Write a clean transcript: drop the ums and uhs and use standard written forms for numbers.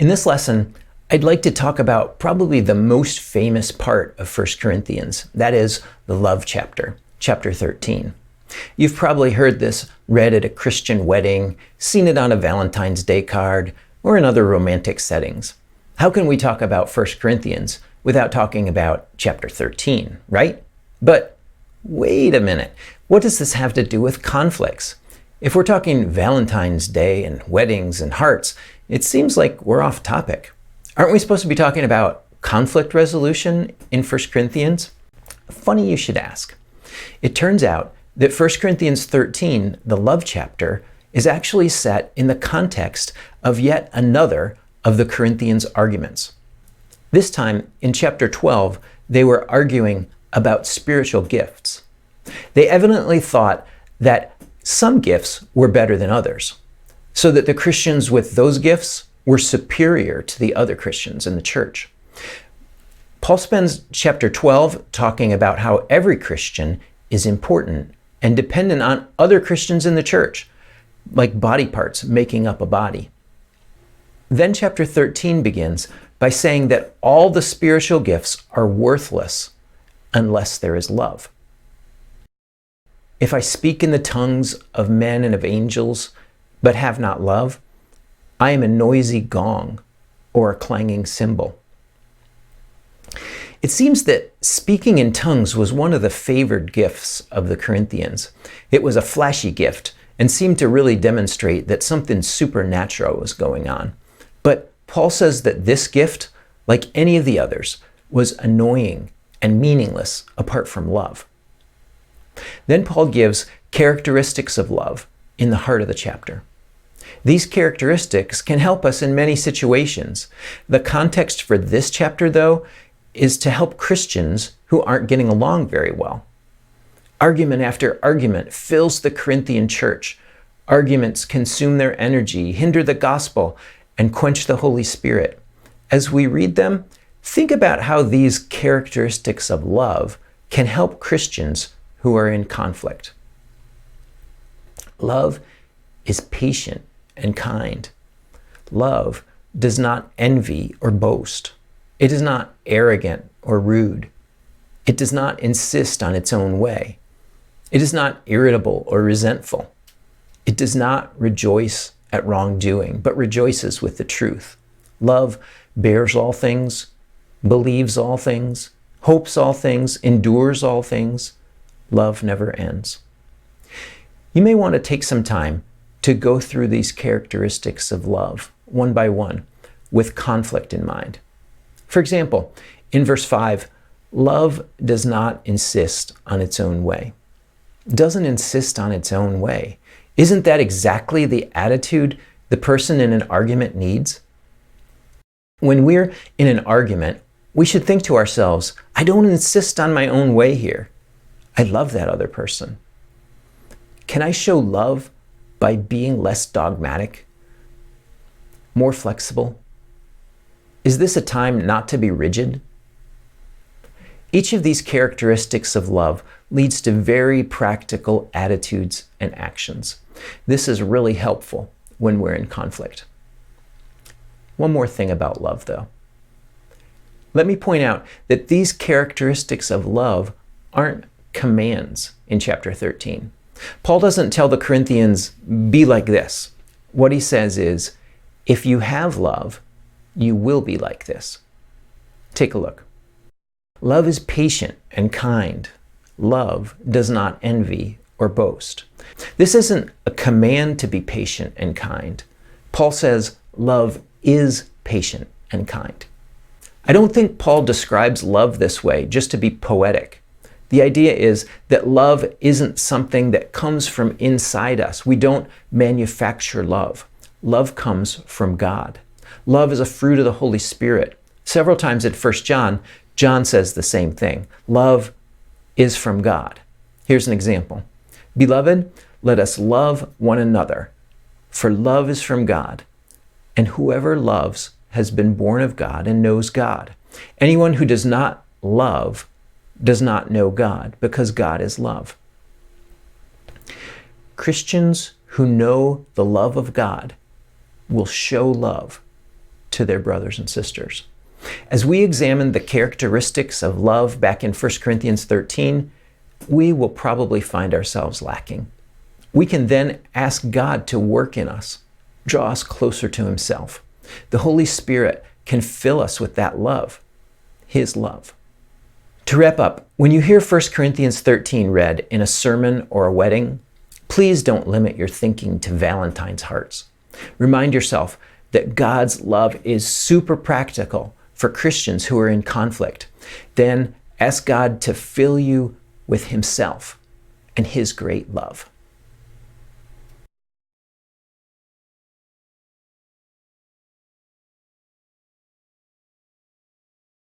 In this lesson, I'd like to talk about probably the most famous part of 1 Corinthians. That is the love chapter, chapter 13. You've probably heard this read at a Christian wedding, seen it on a Valentine's Day card, or in other romantic settings. How can we talk about 1 Corinthians without talking about chapter 13, right? But wait a minute, what does this have to do with conflicts? If we're talking Valentine's Day and weddings and hearts, it seems like we're off topic. Aren't we supposed to be talking about conflict resolution in 1 Corinthians? Funny you should ask. It turns out that 1 Corinthians 13, the love chapter, is actually set in the context of yet another of the Corinthians' arguments. This time, in chapter 12, they were arguing about spiritual gifts. They evidently thought that some gifts were better than others, so that the Christians with those gifts were superior to the other Christians in the church. Paul spends chapter 12 talking about how every Christian is important and dependent on other Christians in the church, like body parts making up a body. Then chapter 13 begins by saying that all the spiritual gifts are worthless unless there is love. If I speak in the tongues of men and of angels, but have not love, I am a noisy gong or a clanging cymbal. It seems that speaking in tongues was one of the favored gifts of the Corinthians. It was a flashy gift and seemed to really demonstrate that something supernatural was going on. But Paul says that this gift, like any of the others, was annoying and meaningless apart from love. Then Paul gives characteristics of love in the heart of the chapter. These characteristics can help us in many situations. The context for this chapter, though, is to help Christians who aren't getting along very well. Argument after argument fills the Corinthian church. Arguments consume their energy, hinder the gospel, and quench the Holy Spirit. As we read them, think about how these characteristics of love can help Christians who are in conflict. Love is patient and kind. Love does not envy or boast. It is not arrogant or rude. It does not insist on its own way. It is not irritable or resentful. It does not rejoice at wrongdoing, but rejoices with the truth. Love bears all things, believes all things, hopes all things, endures all things. Love never ends. You may want to take some time to go through these characteristics of love, one by one, with conflict in mind. For example, in verse 5, love does not insist on its own way. Doesn't insist on its own way. Isn't that exactly the attitude the person in an argument needs? When we're in an argument, we should think to ourselves, I don't insist on my own way here. I love that other person. Can I show love by being less dogmatic, more flexible? Is this a time not to be rigid? Each of these characteristics of love leads to very practical attitudes and actions. This is really helpful when we're in conflict. One more thing about love, though. Let me point out that these characteristics of love aren't commands in chapter 13. Paul doesn't tell the Corinthians, be like this. What he says is, if you have love, you will be like this. Take a look. Love is patient and kind. Love does not envy or boast. This isn't a command to be patient and kind. Paul says love is patient and kind. I don't think Paul describes love this way just to be poetic. The idea is that love isn't something that comes from inside us. We don't manufacture love. Love comes from God. Love is a fruit of the Holy Spirit. Several times in 1 John, John says the same thing. Love is from God. Here's an example. Beloved, let us love one another, for love is from God, and whoever loves has been born of God and knows God. Anyone who does not love does not know God, because God is love. Christians who know the love of God will show love to their brothers and sisters. As we examine the characteristics of love back in 1 Corinthians 13, we will probably find ourselves lacking. We can then ask God to work in us, draw us closer to Himself. The Holy Spirit can fill us with that love, His love. To wrap up, when you hear 1 Corinthians 13 read in a sermon or a wedding, please don't limit your thinking to Valentine's hearts. Remind yourself that God's love is super practical for Christians who are in conflict. Then ask God to fill you with Himself and His great love.